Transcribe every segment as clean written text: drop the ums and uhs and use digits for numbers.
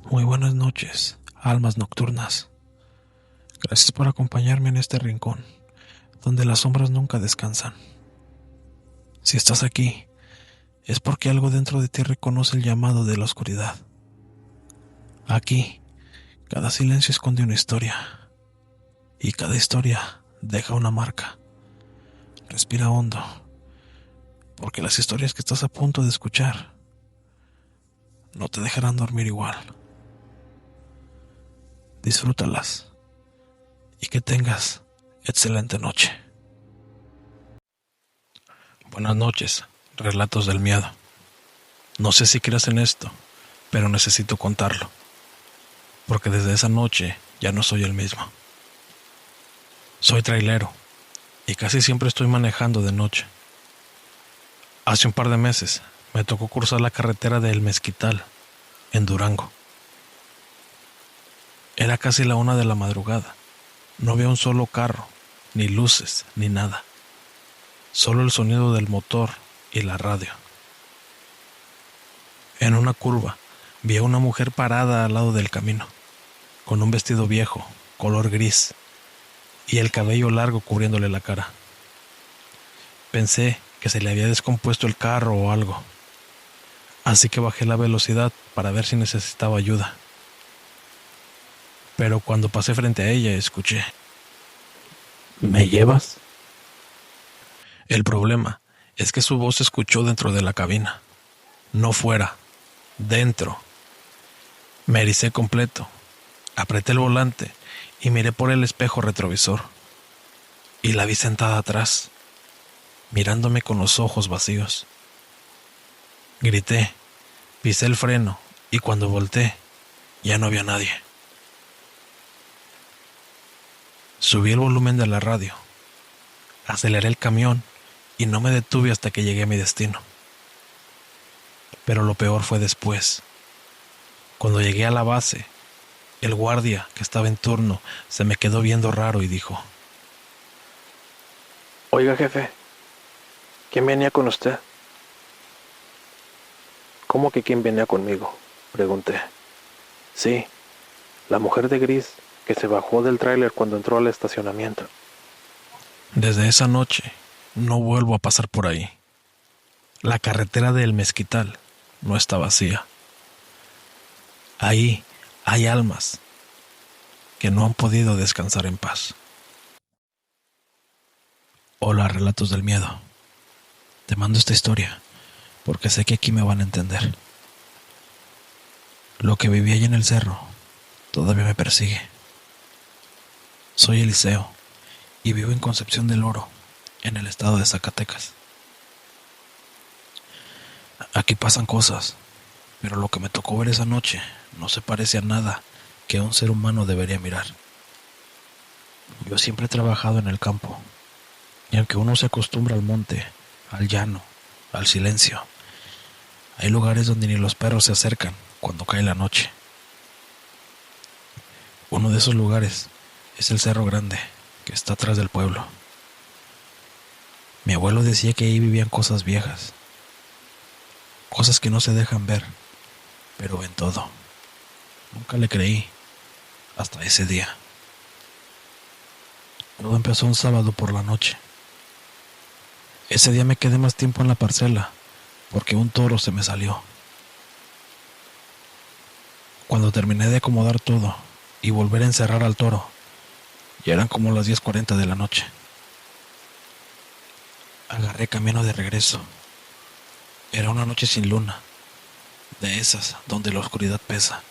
Muy buenas noches, almas nocturnas. Gracias por acompañarme en este rincón, donde las sombras nunca descansan. Si estás aquí, es porque algo dentro de ti reconoce el llamado de la oscuridad. Aquí, cada silencio esconde una historia, y cada historia deja una marca. Respira hondo, porque las historias que estás a punto de escuchar no te dejarán dormir igual. Disfrútalas y que tengas excelente noche. Buenas noches, relatos del miedo. No sé si creas en esto, pero necesito contarlo, porque desde esa noche ya no soy el mismo. Soy trailero y casi siempre estoy manejando de noche. Hace un par de meses me tocó cruzar la carretera de El Mezquital, en Durango. Era casi la 1 de la madrugada. No había un solo carro, ni luces, ni nada. Solo el sonido del motor y la radio. En una curva vi a una mujer parada al lado del camino, con un vestido viejo, color gris, y el cabello largo cubriéndole la cara. Pensé que se le había descompuesto el carro o algo, así que bajé la velocidad para ver si necesitaba ayuda. Pero cuando pasé frente a ella escuché: ¿me llevas? El problema es que su voz se escuchó dentro de la cabina, no fuera, dentro. Me ericé completo, apreté el volante y miré por el espejo retrovisor. Y la vi sentada atrás, mirándome con los ojos vacíos. Grité, pisé el freno y cuando volteé, ya no había nadie. Subí el volumen de la radio, aceleré el camión y no me detuve hasta que llegué a mi destino. Pero lo peor fue después. Cuando llegué a la base, el guardia que estaba en turno se me quedó viendo raro y dijo: Oiga, jefe, ¿quién venía con usted? ¿Cómo que quién venía conmigo? Pregunté. Sí, la mujer de gris que se bajó del tráiler cuando entró al estacionamiento. desde esa noche no vuelvo a pasar por ahí. La carretera del Mezquital no está vacía. Ahí hay almas que no han podido descansar en paz. Hola, relatos del miedo. Te mando esta historia porque sé que aquí me van a entender. Lo que viví allí en el cerro todavía me persigue. Soy Eliseo y vivo en Concepción del Oro, en el estado de Zacatecas. Aquí pasan cosas, pero lo que me tocó ver esa noche no se parece a nada que un ser humano debería mirar. Yo siempre he trabajado en el campo, y aunque uno se acostumbra al monte, al llano, al silencio, hay lugares donde ni los perros se acercan cuando cae la noche. Uno de esos lugares es el Cerro Grande, que está atrás del pueblo. Mi abuelo decía que ahí vivían cosas viejas, cosas que no se dejan ver, pero ven todo. Nunca le creí, hasta ese día. Todo empezó un sábado por la noche. Ese día me quedé más tiempo en la parcela, porque un toro se me salió. Cuando terminé de acomodar todo y volver a encerrar al toro, ya eran como las 10:40 de la noche. Agarré camino de regreso. Era una noche sin luna, de esas donde la oscuridad pesa.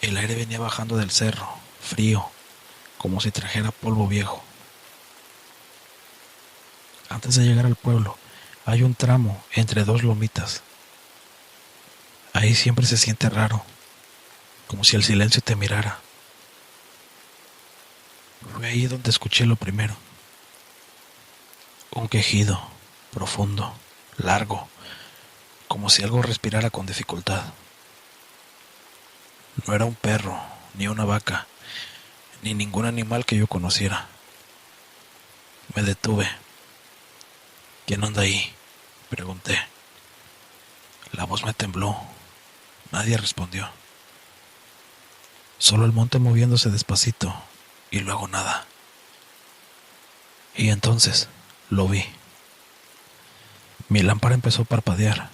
El aire venía bajando del cerro, frío, como si trajera polvo viejo. Antes de llegar al pueblo, hay un tramo entre dos lomitas. Ahí siempre se siente raro, como si el silencio te mirara. Fue ahí donde escuché lo primero. Un quejido, profundo, largo, como si algo respirara con dificultad. No era un perro, ni una vaca, ni ningún animal que yo conociera. Me detuve. ¿Quién anda ahí?, pregunté. La voz me tembló. Nadie respondió. Solo el monte moviéndose despacito y luego nada. Y entonces lo vi. Mi lámpara empezó a parpadear,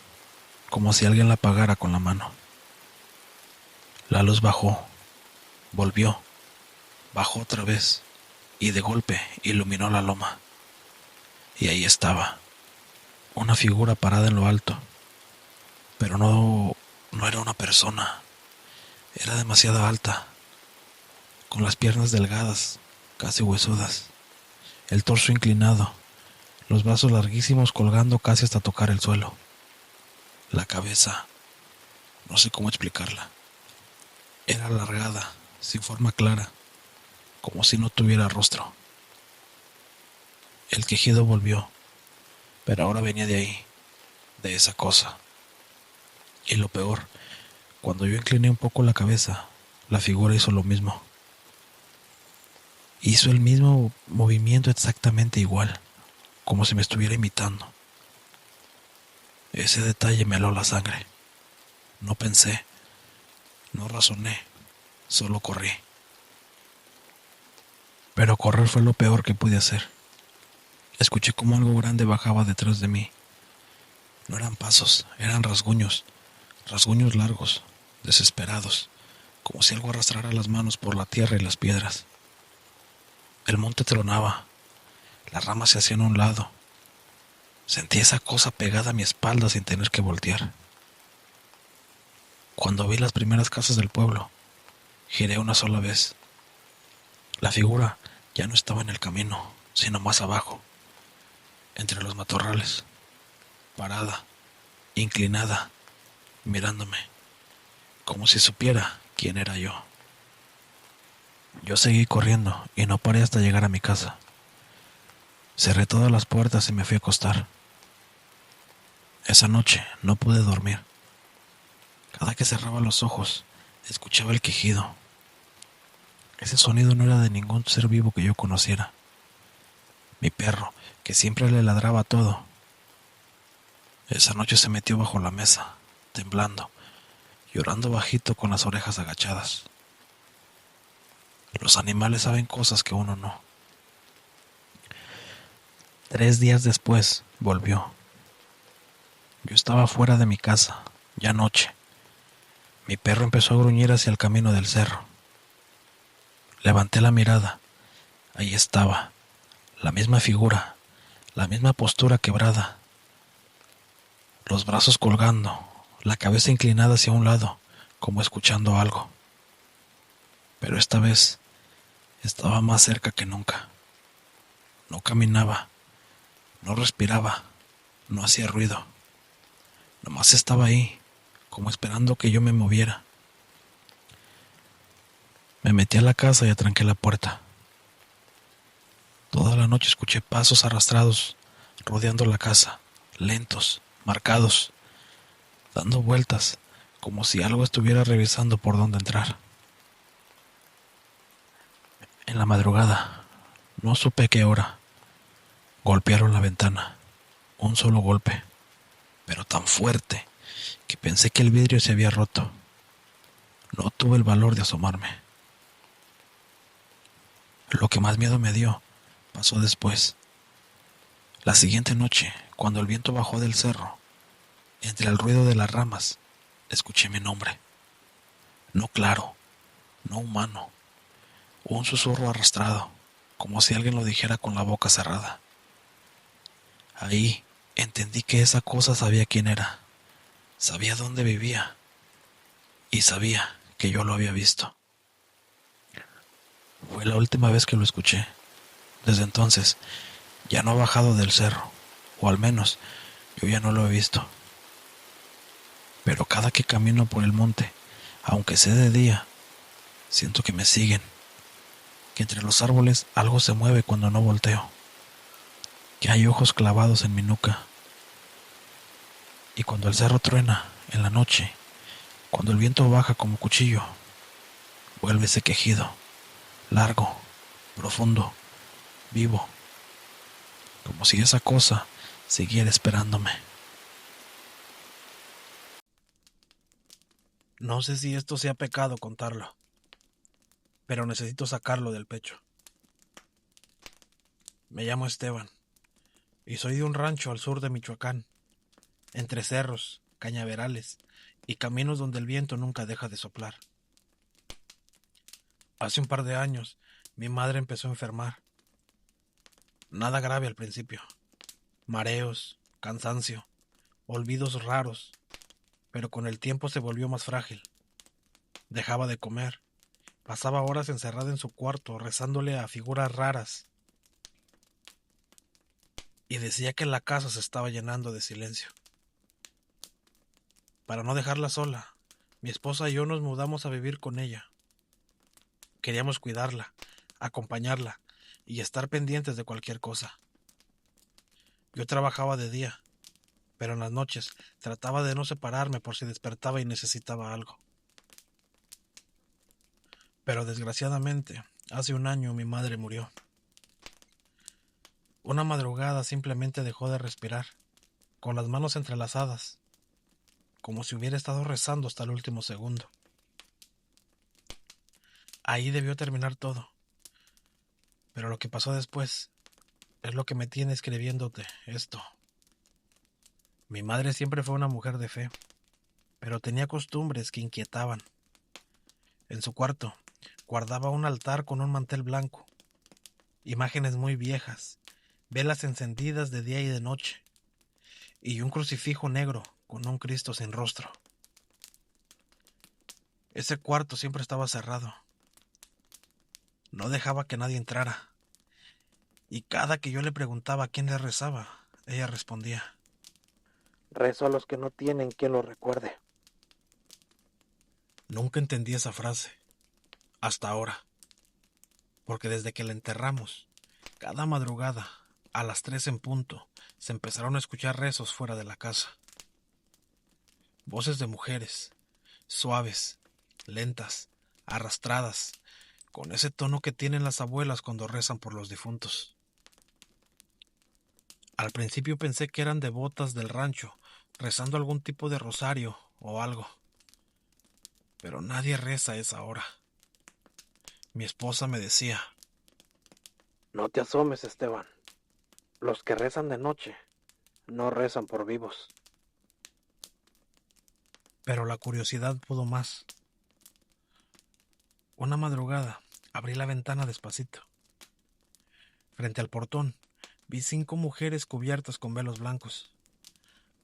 como si alguien la apagara con la mano. La luz bajó, volvió, bajó otra vez y de golpe iluminó la loma. Y ahí estaba, una figura parada en lo alto. Pero no era una persona. Era demasiado alta, con las piernas delgadas, casi huesudas, el torso inclinado, los brazos larguísimos colgando casi hasta tocar el suelo. La cabeza, no sé cómo explicarla, era alargada, sin forma clara, como si no tuviera rostro. El quejido volvió, pero ahora venía de ahí, de esa cosa. Y lo peor, cuando yo incliné un poco la cabeza, la figura hizo lo mismo. Hizo el mismo movimiento exactamente igual, como si me estuviera imitando. Ese detalle me heló la sangre. No pensé, no razoné, solo corrí. Pero correr fue lo peor que pude hacer. Escuché como algo grande bajaba detrás de mí. No eran pasos, eran rasguños, rasguños largos, desesperados, como si algo arrastrara las manos por la tierra y las piedras. El monte tronaba, las ramas se hacían a un lado. Sentí esa cosa pegada a mi espalda sin tener que voltear. Cuando vi las primeras casas del pueblo, giré una sola vez. La figura ya no estaba en el camino, sino más abajo, entre los matorrales, parada, inclinada, mirándome, como si supiera quién era yo. Yo seguí corriendo y no paré hasta llegar a mi casa. Cerré todas las puertas y me fui a acostar. Esa noche no pude dormir. Cada que cerraba los ojos, escuchaba el quejido. Ese sonido no era de ningún ser vivo que yo conociera. Mi perro, que siempre le ladraba a todo. Esa noche se metió bajo la mesa, temblando, llorando bajito con las orejas agachadas. Los animales saben cosas que uno no. 3 días después, volvió. Yo estaba fuera de mi casa, ya noche. Mi perro empezó a gruñir hacia el camino del cerro. Levanté la mirada. Ahí estaba, la misma figura, la misma postura quebrada. Los brazos colgando, la cabeza inclinada hacia un lado, como escuchando algo. Pero esta vez estaba más cerca que nunca. No caminaba, no respiraba, no hacía ruido. Nomás estaba ahí, como esperando que yo me moviera. Me metí a la casa y atranqué la puerta. Toda la noche escuché pasos arrastrados rodeando la casa, lentos, marcados, dando vueltas, como si algo estuviera revisando por dónde entrar. En la madrugada, no supe a qué hora, golpearon la ventana, un solo golpe, pero tan fuerte que pensé que el vidrio se había roto. No tuve el valor de asomarme. Lo que más miedo me dio pasó después. La siguiente noche, cuando el viento bajó del cerro, entre el ruido de las ramas, escuché mi nombre. No claro, no humano, un susurro arrastrado, como si alguien lo dijera con la boca cerrada. Ahí entendí que esa cosa sabía quién era, sabía dónde vivía y sabía que yo lo había visto. Fue la última vez que lo escuché. Desde entonces ya no ha bajado del cerro, o al menos yo ya no lo he visto. Pero cada que camino por el monte, aunque sea de día, siento que me siguen, que entre los árboles algo se mueve cuando no volteo, que hay ojos clavados en mi nuca. Y cuando el cerro truena en la noche, cuando el viento baja como cuchillo, vuelve ese quejido, largo, profundo, vivo, como si esa cosa siguiera esperándome. No sé si esto sea pecado contarlo, pero necesito sacarlo del pecho. Me llamo Esteban y soy de un rancho al sur de Michoacán, entre cerros, cañaverales y caminos donde el viento nunca deja de soplar. Hace un par de años, mi madre empezó a enfermar. Nada grave al principio. Mareos, cansancio, olvidos raros, pero con el tiempo se volvió más frágil. Dejaba de comer. Pasaba horas encerrada en su cuarto, rezándole a figuras raras, y decía que la casa se estaba llenando de silencio. Para no dejarla sola, mi esposa y yo nos mudamos a vivir con ella. Queríamos cuidarla, acompañarla y estar pendientes de cualquier cosa. Yo trabajaba de día, pero en las noches trataba de no separarme por si despertaba y necesitaba algo. Pero desgraciadamente, hace un año mi madre murió. Una madrugada simplemente dejó de respirar, con las manos entrelazadas, como si hubiera estado rezando hasta el último segundo. Ahí debió terminar todo, pero lo que pasó después es lo que me tiene escribiéndote esto. Mi madre siempre fue una mujer de fe, pero tenía costumbres que inquietaban. En su cuarto guardaba un altar con un mantel blanco, imágenes muy viejas, velas encendidas de día y de noche, y un crucifijo negro con un Cristo sin rostro. Ese cuarto siempre estaba cerrado. No dejaba que nadie entrara. Y cada que yo le preguntaba a quién le rezaba, ella respondía: Rezo a los que no tienen quien los recuerde. Nunca entendí esa frase, hasta ahora, porque desde que la enterramos, cada madrugada, a las 3 en punto, se empezaron a escuchar rezos fuera de la casa. Voces de mujeres, suaves, lentas, arrastradas, con ese tono que tienen las abuelas cuando rezan por los difuntos. Al principio pensé que eran devotas del rancho, rezando algún tipo de rosario o algo. Pero nadie reza a esa hora. Mi esposa me decía: No te asomes, Esteban. Los que rezan de noche no rezan por vivos. pero la curiosidad pudo más. Una madrugada abrí la ventana despacito. Frente al portón vi 5 mujeres cubiertas con velos blancos,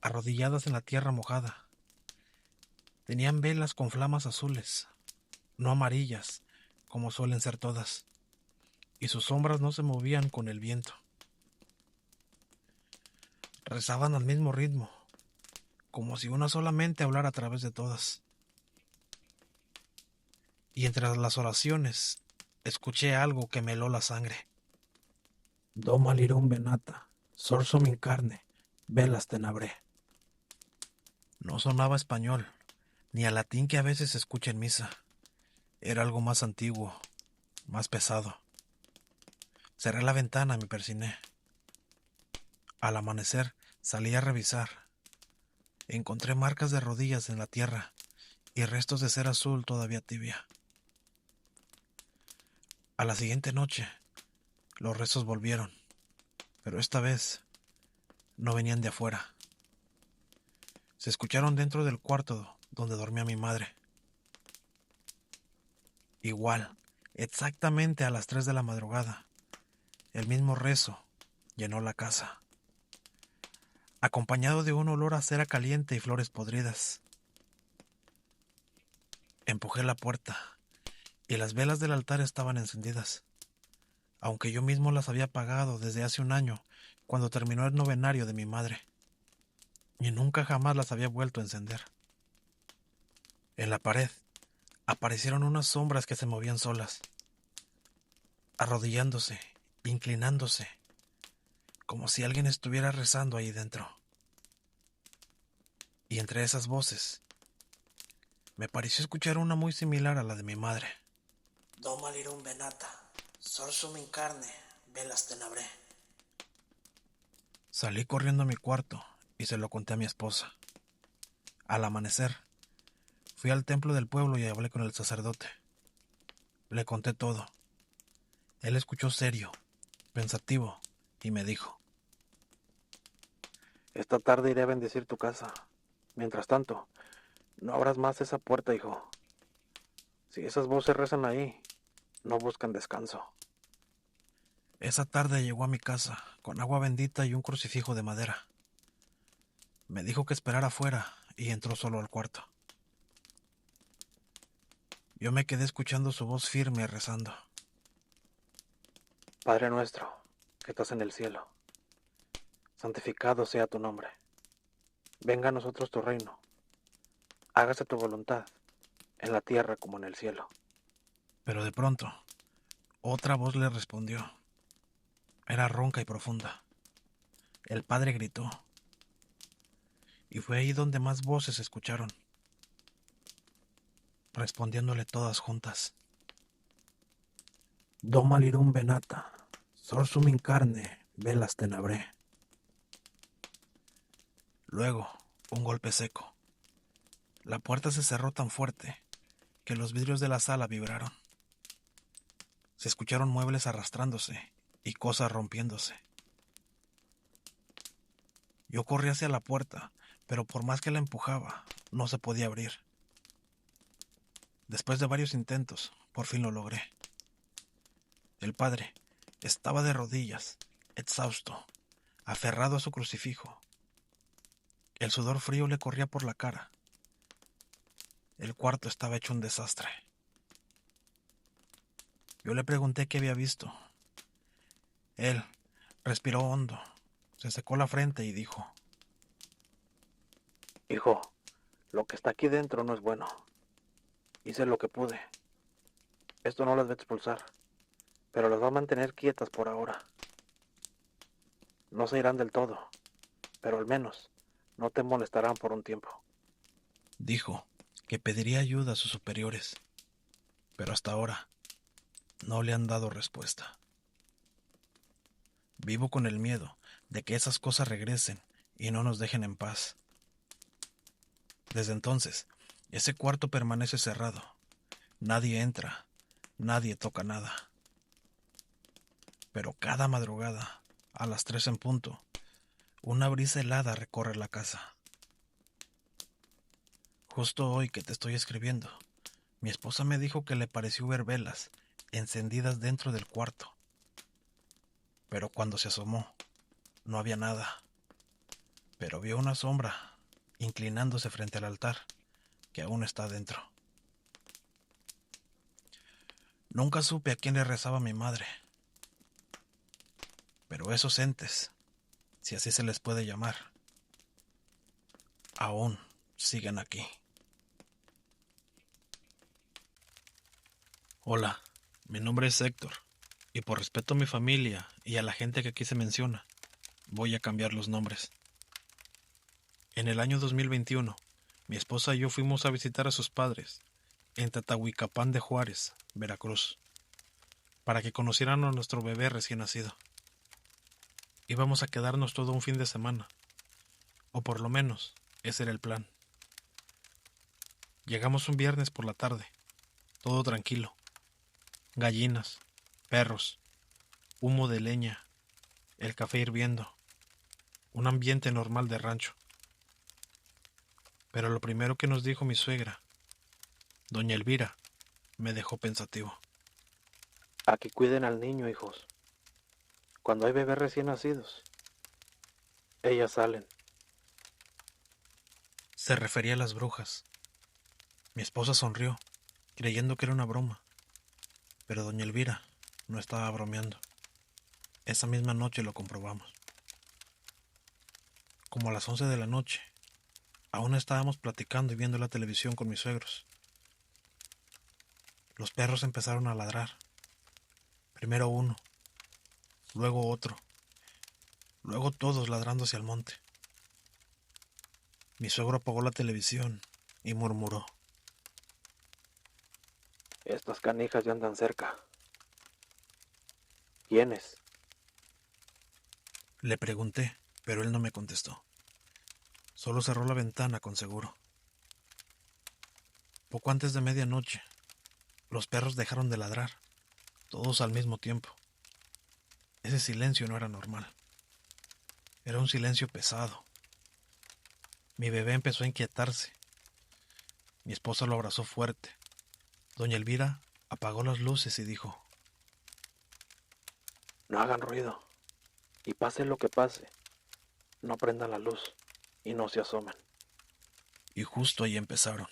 arrodilladas en la tierra mojada. Tenían velas con flamas azules, no amarillas, como suelen ser todas, y sus sombras no se movían con el viento. Rezaban al mismo ritmo, como si una solamente hablara a través de todas. Y entre las oraciones escuché algo que me heló la sangre. Doma lirum venata, sorso min carne, velas tenabre. No sonaba español, ni al latín que a veces se escucha en misa. Era algo más antiguo, más pesado. Cerré la ventana y me persiné. Al amanecer salí a revisar. Encontré marcas de rodillas en la tierra y restos de cera azul todavía tibia. A la siguiente noche, los rezos volvieron, pero esta vez no venían de afuera. Se escucharon dentro del cuarto donde dormía mi madre. Igual, exactamente a las 3 de la madrugada, el mismo rezo llenó la casa, acompañado de un olor a cera caliente y flores podridas. Empujé la puerta y las velas del altar estaban encendidas, aunque yo mismo las había apagado desde hace un año, cuando terminó el novenario de mi madre, y nunca jamás las había vuelto a encender. En la pared aparecieron unas sombras que se movían solas, arrodillándose, inclinándose, como si alguien estuviera rezando ahí dentro. Y entre esas voces, me pareció escuchar una muy similar a la de mi madre. Doma lirum venata, sorsum in carne, velas tenabre. Salí corriendo a mi cuarto y se lo conté a mi esposa. Al amanecer, fui al templo del pueblo y hablé con el sacerdote. Le conté todo. Él escuchó serio, pensativo, y me dijo: Esta tarde iré a bendecir tu casa. Mientras tanto, no abras más esa puerta, hijo. Si esas voces rezan ahí, no buscan descanso. Esa tarde llegó a mi casa con agua bendita y un crucifijo de madera. Me dijo que esperara afuera y entró solo al cuarto. Yo me quedé escuchando su voz firme rezando. Padre nuestro, que estás en el cielo, santificado sea tu nombre. Venga a nosotros tu reino. Hágase tu voluntad, en la tierra como en el cielo. Pero de pronto, otra voz le respondió. Era ronca y profunda. El padre gritó, y fue ahí donde más voces se escucharon, respondiéndole todas juntas. Doma lirum venata, sorsum in carne, velas tenebrae. Luego, un golpe seco. La puerta se cerró tan fuerte que los vidrios de la sala vibraron. Se escucharon muebles arrastrándose y cosas rompiéndose. Yo corrí hacia la puerta, pero por más que la empujaba, no se podía abrir. Después de varios intentos, por fin lo logré. El padre estaba de rodillas, exhausto, aferrado a su crucifijo. El sudor frío le corría por la cara. El cuarto estaba hecho un desastre. Yo le pregunté qué había visto. Él respiró hondo, se secó la frente y dijo: Hijo, lo que está aquí dentro no es bueno. Hice lo que pude. Esto no las va a expulsar, pero las va a mantener quietas por ahora. No se irán del todo, pero al menos no te molestarán por un tiempo. Dijo que pediría ayuda a sus superiores, pero hasta ahora no le han dado respuesta. Vivo con el miedo de que esas cosas regresen y no nos dejen en paz. Desde entonces, ese cuarto permanece cerrado. Nadie entra, nadie toca nada. Pero cada madrugada, a las 3 en punto, una brisa helada recorre la casa. Justo hoy que te estoy escribiendo, mi esposa me dijo que le pareció ver velas encendidas dentro del cuarto. Pero cuando se asomó, no había nada. Pero vio una sombra inclinándose frente al altar, que aún está dentro. Nunca supe a quién le rezaba mi madre, pero esos entes, si así se les puede llamar, aún siguen aquí. Hola, mi nombre es Héctor, y por respeto a mi familia y a la gente que aquí se menciona, voy a cambiar los nombres. En el año 2021, mi esposa y yo fuimos a visitar a sus padres en Tatahuicapán de Juárez, Veracruz, para que conocieran a nuestro bebé recién nacido. Íbamos a quedarnos todo un fin de semana, o por lo menos ese era el plan. Llegamos un viernes por la tarde, todo tranquilo. Gallinas, perros, humo de leña, el café hirviendo, un ambiente normal de rancho. Pero lo primero que nos dijo mi suegra, doña Elvira, me dejó pensativo. Aquí cuiden al niño, hijos. Cuando hay bebés recién nacidos, ellas salen. Se refería a las brujas. Mi esposa sonrió, creyendo que era una broma, pero doña Elvira no estaba bromeando. Esa misma noche lo comprobamos. Como a las 11 de la noche, aún estábamos platicando y viendo la televisión con mis suegros. Los perros empezaron a ladrar. Primero uno, luego otro, luego todos ladrando hacia el monte. Mi suegro apagó la televisión y murmuró: Estas canijas ya andan cerca. ¿Quiénes? Le pregunté, pero él no me contestó. Solo cerró la ventana con seguro. Poco antes de medianoche, Los perros dejaron de ladrar, todos al mismo tiempo. Ese silencio no era normal. Era un silencio pesado. Mi bebé empezó a inquietarse. Mi esposa lo abrazó fuerte. Doña Elvira apagó las luces y dijo: No hagan ruido. Y pase lo que pase, no prendan la luz y no se asomen. Y justo ahí empezaron.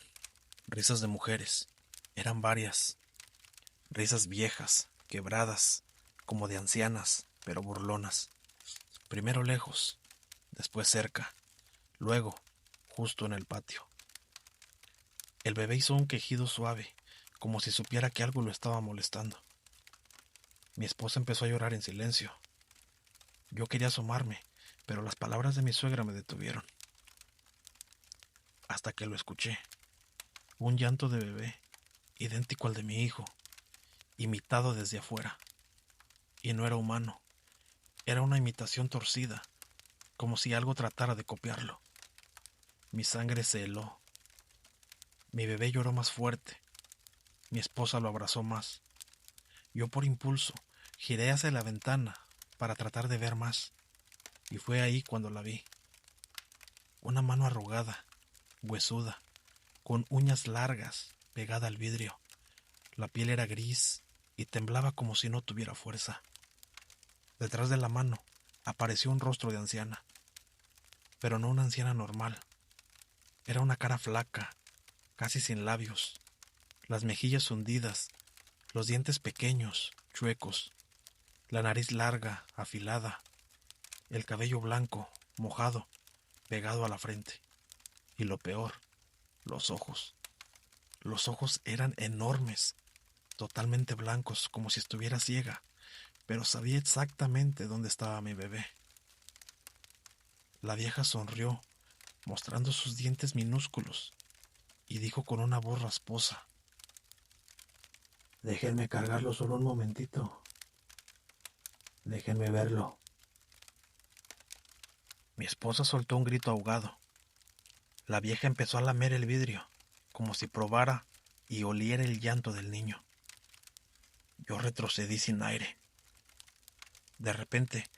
Risas de mujeres. Eran varias. Risas viejas, quebradas, como de ancianas, pero burlonas. Primero lejos, después cerca, luego justo en el patio. El bebé hizo un quejido suave, como si supiera que algo lo estaba molestando. Mi esposa empezó a llorar en silencio. Yo quería asomarme, pero las palabras de mi suegra me detuvieron. Hasta que lo escuché. Un llanto de bebé, idéntico al de mi hijo, imitado desde afuera. Y no era humano, era una imitación torcida, como si algo tratara de copiarlo. Mi sangre se heló. Mi bebé lloró más fuerte. Mi esposa lo abrazó más. Yo por impulso giré hacia la ventana para tratar de ver más, y fue ahí cuando la vi. Una mano arrugada, huesuda, con uñas largas, pegada al vidrio. La piel era gris y temblaba como si no tuviera fuerza. Detrás de la mano apareció un rostro de anciana, pero no una anciana normal. Era una cara flaca, casi sin labios, las mejillas hundidas, los dientes pequeños, chuecos, la nariz larga, afilada, el cabello blanco, mojado, pegado a la frente. Y lo peor, los ojos. Los ojos eran enormes, totalmente blancos, como si estuviera ciega, pero sabía exactamente dónde estaba mi bebé. La vieja sonrió, mostrando sus dientes minúsculos, y dijo con una voz rasposa: Déjenme cargarlo solo un momentito. Déjenme verlo. Mi esposa soltó un grito ahogado. La vieja empezó a lamer el vidrio, como si probara y oliera el llanto del niño. Yo retrocedí sin aire. De repente,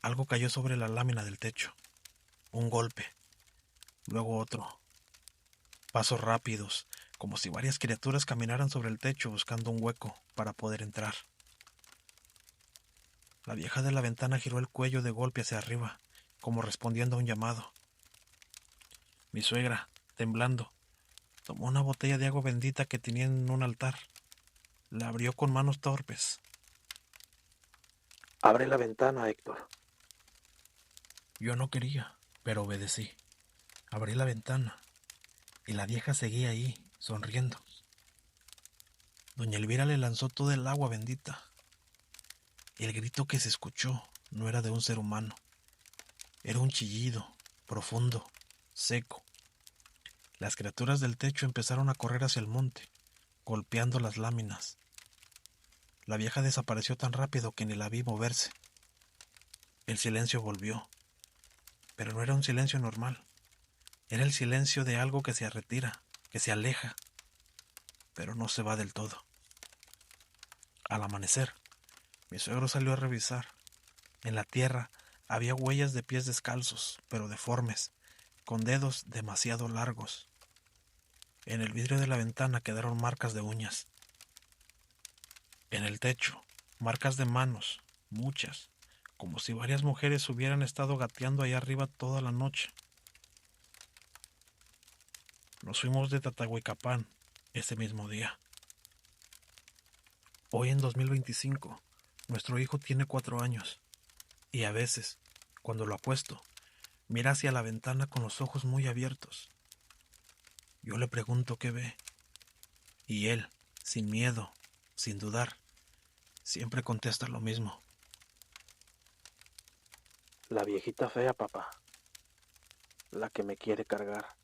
algo cayó sobre la lámina del techo. Un golpe, luego otro. Pasos rápidos, como si varias criaturas caminaran sobre el techo buscando un hueco para poder entrar. La vieja de la ventana giró el cuello de golpe hacia arriba, como respondiendo a un llamado. Mi suegra, temblando, tomó una botella de agua bendita que tenía en un altar. La abrió con manos torpes. Abre la ventana, Héctor. Yo no quería, pero obedecí. Abrí la ventana y la vieja seguía ahí, sonriendo. Doña Elvira le lanzó todo el agua bendita. El grito que se escuchó no era de un ser humano. Era un chillido, profundo, seco. Las criaturas del techo empezaron a correr hacia el monte, golpeando las láminas. La vieja desapareció tan rápido que ni la vi moverse. El silencio volvió, pero no era un silencio normal. Era el silencio de algo que se retira, que se aleja, pero no se va del todo. Al amanecer, mi suegro salió a revisar. En la tierra había huellas de pies descalzos, pero deformes, con dedos demasiado largos. En el vidrio de la ventana quedaron marcas de uñas. En el techo, marcas de manos, muchas, como si varias mujeres hubieran estado gateando allá arriba toda la noche. Nos fuimos de Tatahuicapán ese mismo día. Hoy en 2025, nuestro hijo tiene 4 años, y a veces, cuando lo acuesto, mira hacia la ventana con los ojos muy abiertos. Yo le pregunto qué ve, y él, sin miedo, sin dudar, siempre contesta lo mismo. La viejita fea, papá. La que me quiere cargar.